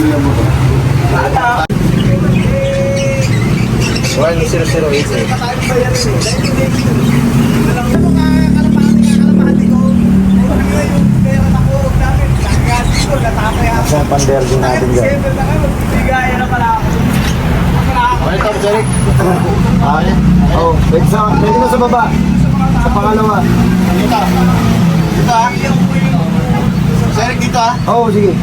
Ang panderging natin dyan. Okay, top, Derek. Okay. Oh, pwede na sa baba. Sa pangalawa. Dito. Dito ah. Derek, dito ah. Oo, sige.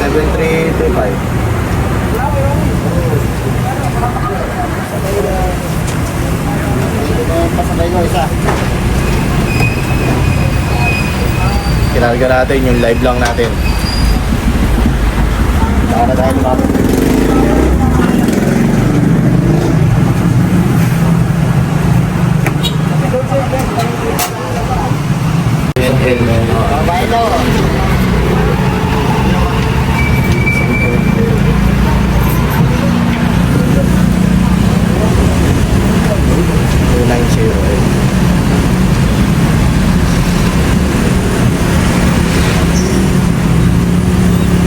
7325. Pasabay ko isa. Kinarga natin yung live lang natin. Saka na tayo natin. Babae daw.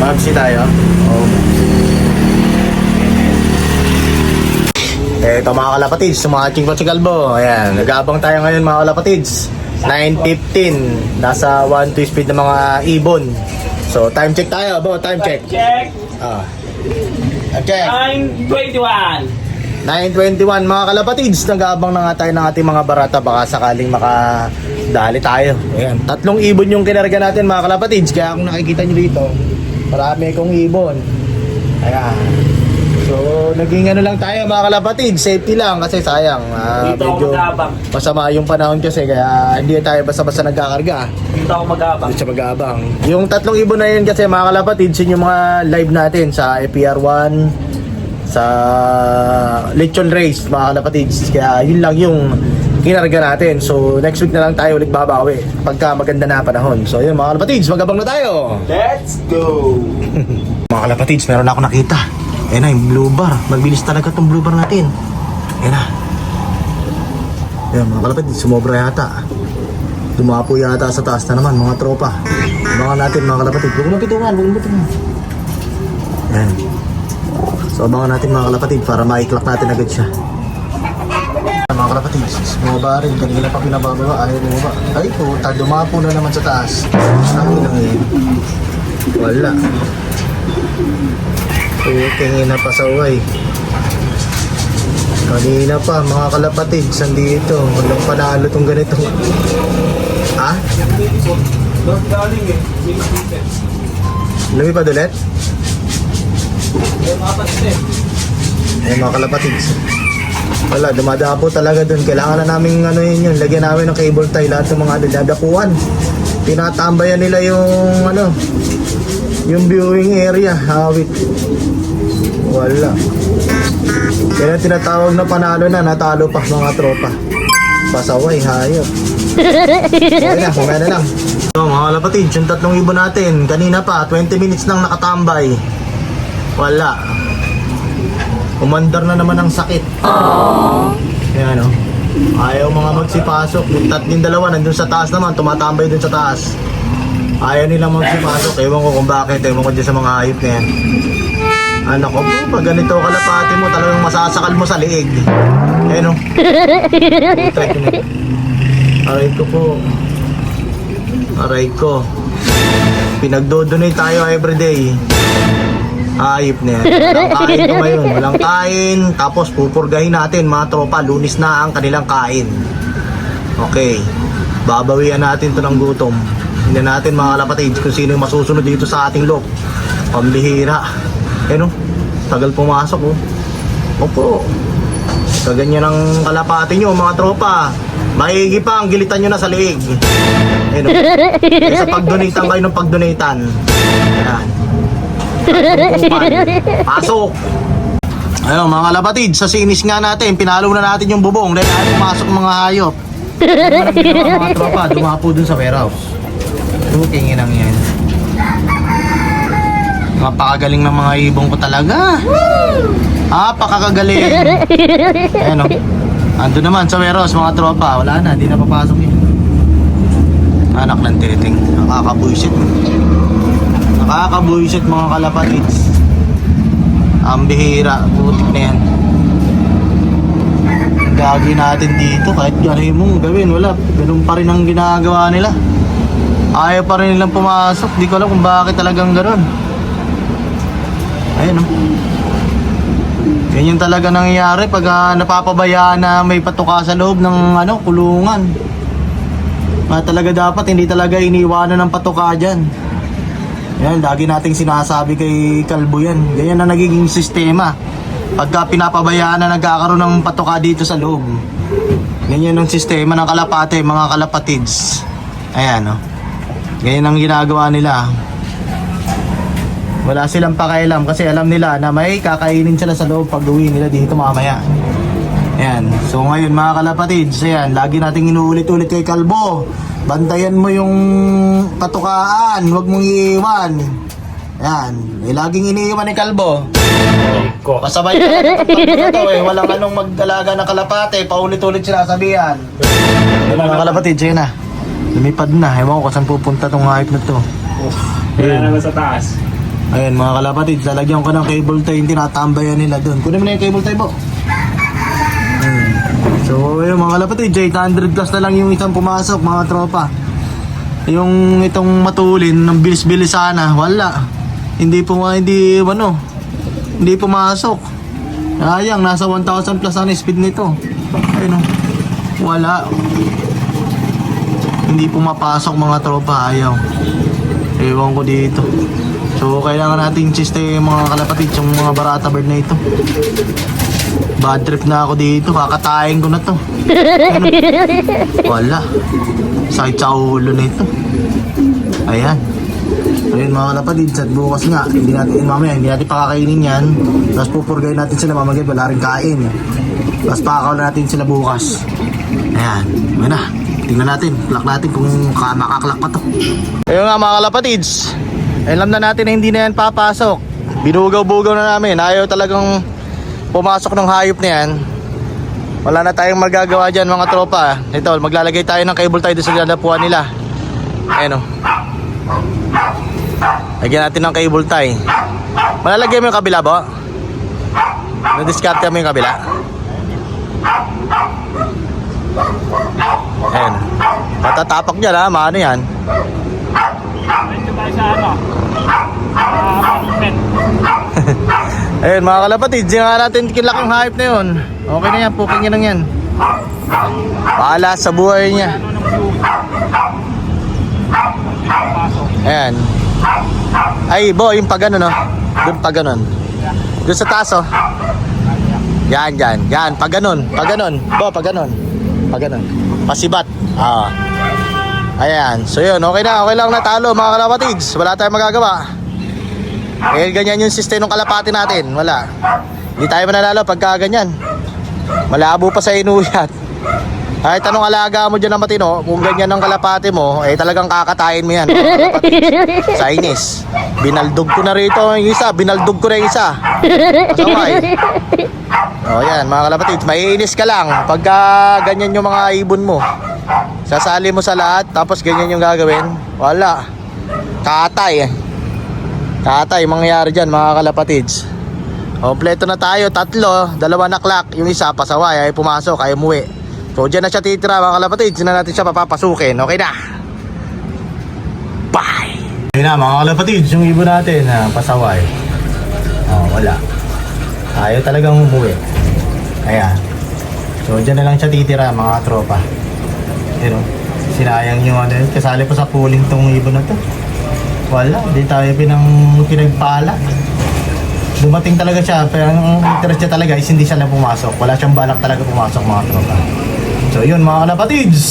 Magsi tayo. Oh. Ito mga kalapatids, sumakaching pa si Kalbo. Ayan, nag-aabang tayo ngayon mga kalapatids. 9:15, nasa 1-2 speed ng mga ibon. So time check tayo, bo, time check. Check. Check. 9:21. 9:21 mga kalapatids, nag-aabang na nga tayo ng ating mga barata, baka sakaling makadali tayo. Ayan, 3 ibon yung kinarga natin mga kalapatids. Kaya kung nakikita nyo dito, marami akong ibon. Ayan. So, naging ano lang tayo mga kalapatid, safety lang kasi sayang. Medyo masama yung panahon kasi kaya hindi tayo basta-basta nagkakarga. Dito ako mag-aabang. Dito siya mag-aabang. Yung 3 ibon na yun kasi mga kalapatid, yun yung mga live natin sa FPR1, sa Lechon Race mga kalapatid. Kaya yun lang yung kinarga natin. So, next week na lang tayo ulit babawi pagka maganda na panahon. So, yun mga kalapatids, mag-abang na tayo. Let's go! Mga kalapatids, meron ako nakita. Ayan na, yung blue bar. Magbilis talaga itong blue bar natin. Ayan na. Ayan, mga kalapatids, sumobra yata. Dumapo yata sa taas na naman, mga tropa. Abangan natin, mga kalapatids. Huwag mo pitungan, huwag mo pitungan. Ayan. So, abangan natin, mga kalapatids, para maiklak natin agad siya. Mga kalapatids, sumobra rin. Kanina pa pinabababa, ayaw bumaba. Ay, puta, dumapo na naman sa taas. Ang ilang yun. Wala. Tingin na pa sa uway. Kanina pa mga kalapatid, sandito. Walang panalo tong ganito. Ha? Lumipad ulit? Ay mga kalapatid. Wala, dumadapo talaga dun. Kailangan na namin ano yun, lagyan namin ng cable tie. Lahat ng mga dadapuan. Tinatambayan nila yung ano, yung viewing area. Hawit. Wala. Kaya tinatawag na panalo na, natalo pa mga tropa. Pasaway, hayop. Okay na lang. So mga kalapatid, yung 3 ibon natin, kanina pa, 20 minutes nang nakatambay. Wala. Umandar na naman ang sakit. Kaya ano, ayaw mga magsipasok. Yung dalawa nandun sa taas naman, tumatambay dun sa taas. Ayaw nilang magsipasok. Ewan ko kung bakit, ewan ko dyan sa mga hayop na yan. Anak ko, pag ganito kalapati mo, talagang masasakal mo sa liig. Ayan o. Aray ko po. Aray ko. Pinagdodonate tayo everyday. Hayop na yan. Walang kain ko ngayon. Walang kain. Tapos pupurgahin natin mga tropa. Lunis na ang kanilang kain. Okay. Babawian natin to ng gutom. Hindi natin mga kalapatid kung sino yung masusunod dito sa ating loob. Pambihira. Ano? Tagal pumasok oh. Opo. Kaganyan ang kalapati nyo mga tropa. Maigi pa ang gilitan nyo na sa liig. Ano? Sa pagdonatan kayo ng pagdonatan. Ayan. Pasok. Ayun mga kalapatid, sa sinis nga natin, pinalo na natin yung bubong dahil ayaw pumasok mga hayop. Mga tropa, dumapo dun sa warehouse. Tingin lang yan. Napakagaling ng mga ibong ko talaga. Napakagaling. Ayan o. Ando naman sa warehouse mga tropa. Wala na, di na papasok yun. Anak ng teteng. Nakakabuisit. Nakakabuisit mga kalapatids. Ang bihira. Putik na yan. Ang gagawin natin dito. Kahit gano'n mong gawin. Wala. Ganun pa rin ang ginagawa nila. Ayaw pa rin nilang pumasok. Di ko alam kung bakit talagang gano'n. Ayun o. Ganyan talaga nangyayari pag napapabayaan na may patuka sa loob ng kulungan. Talaga dapat hindi talaga iniiwanan ng patuka dyan. Yan, lagi nating sinasabi kay Kalbo yan. Ganyan na nagiging sistema. Pagka pinapabayaan na nagkakaroon ng patuka dito sa loob. Ganyan ang sistema ng kalapate, mga kalapatids. Ayan o. Ganyan ang ginagawa nila. Wala silang pakialam kasi alam nila na may kakainin sila sa loob pag uwi nila dito mamaya. Ayan. So ngayon mga kalapatids, ayan, lagi nating inuulit-ulit kay Kalbo. Bantayan mo yung patukaan, huwag mong iiwan. Ayan. Laging iniiwan ni Kalbo. Pasabay ka lang ito walang anong mag-alaga ng kalapate, paulit-ulit sinasabihan. Ayan mga kalapatids, ayan na. Lumipad na, ewan ko kung saan pupunta tong hype na to. Wala naman sa taas. Ayan mga kalapatid, lalagyan ko ng cable tie, yung tinatambayan nila doon. Kunin mo na yung cable tie po. So ayun mga kalapatid, 800 plus na lang yung isang pumasok mga tropa. Yung itong matulin, ng bilis-bilis sana, wala. Hindi pumasok. Sayang, nasa 1,000 plus ang speed nito. Ayun o, wala. Hindi pumapasok mga tropa, ayaw. Ewan ko dito. So kailangan natin system mga kalapatid yung mga barata bird na ito. Bad trip na ako dito, kakatayin ko na to. Ano? Wala. Sakit sa ulo na ito. Ayan. Ayun mga kalapatid, at bukas nga hindi natin pakakainin yan. Tapos pupurgayin natin sila mamagay, wala rin kain. Tapos pakakaw natin sila bukas. Ayan, ayun na. Tingnan natin, clock natin kung makaklak pa to. Ayun nga mga kalapatids, alam na natin na hindi na yan papasok. Binugaw-bugaw na namin. Ayaw talagang pumasok ng hayop na yan. Wala na tayong magagawa dyan mga tropa. Ito, maglalagay tayo ng cable tie doon sa dadapuan nila. Ayan o. Lagyan natin ng cable tie. Malalagay mo yung kabila ba? Na-discard mo yung kabila. Ayan. Matatapak dyan ha, maano yan. Ito tayo sa Ayun mga kalapatid, di nga natin kilaking hype na yun. Okay na yan, puking yan lang yan. Paala sa buhay niya. Ayan. Ay bo, yung pag ano no. Doon pag ganon. Doon sa taas oh. Yan, pag ganon. Bo, pag ganon. Pasibat. Ayan, so yun, okay lang natalo mga kalapatids. Wala tayong magagawa. Ganyan yung system ng kalapati natin. Wala. Hindi tayo mananalo pagka ganyan. Malabo pa sa inuyat. Kahit anong alaga mo dyan na matino, kung ganyan ang kalapati mo, talagang kakatayin mo yan. Sa inis. Binaldog ko na rito yung isa. Binaldog ko na yung isa. Kasaway. O yan, mga kalapatids, maiinis ka lang pagka ganyan yung mga ibon mo. Sasali mo sa lahat, tapos ganyan yung gagawin. Wala. Tatay, mangyayari dyan mga kalapatids. Kompleto na tayo, 3, 2 na clock. Yung isa, pasaway, ay pumasok, ay umuwi. So dyan na siya titira mga kalapatids. Hindi na natin siya papapasukin. Okay na. Bye! Ayun na mga kalapatids, yung ibon natin, pasaway. Wala. Ayaw talagang umuwi. Ayan. So dyan na lang siya titira mga tropa. Pero sinayang yung kasali pa sa pooling tong ibon na to. Wala, di tayo pinagpala. Dumating talaga siya, pero ang interest niya talaga is hindi siya na pumasok. Wala siyang balak talaga pumasok mga tropa. So yun mga kalapatids,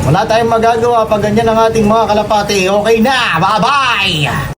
wala tayong magagawa pag ganyan ang ating mga kalapati. Okay na, bye bye!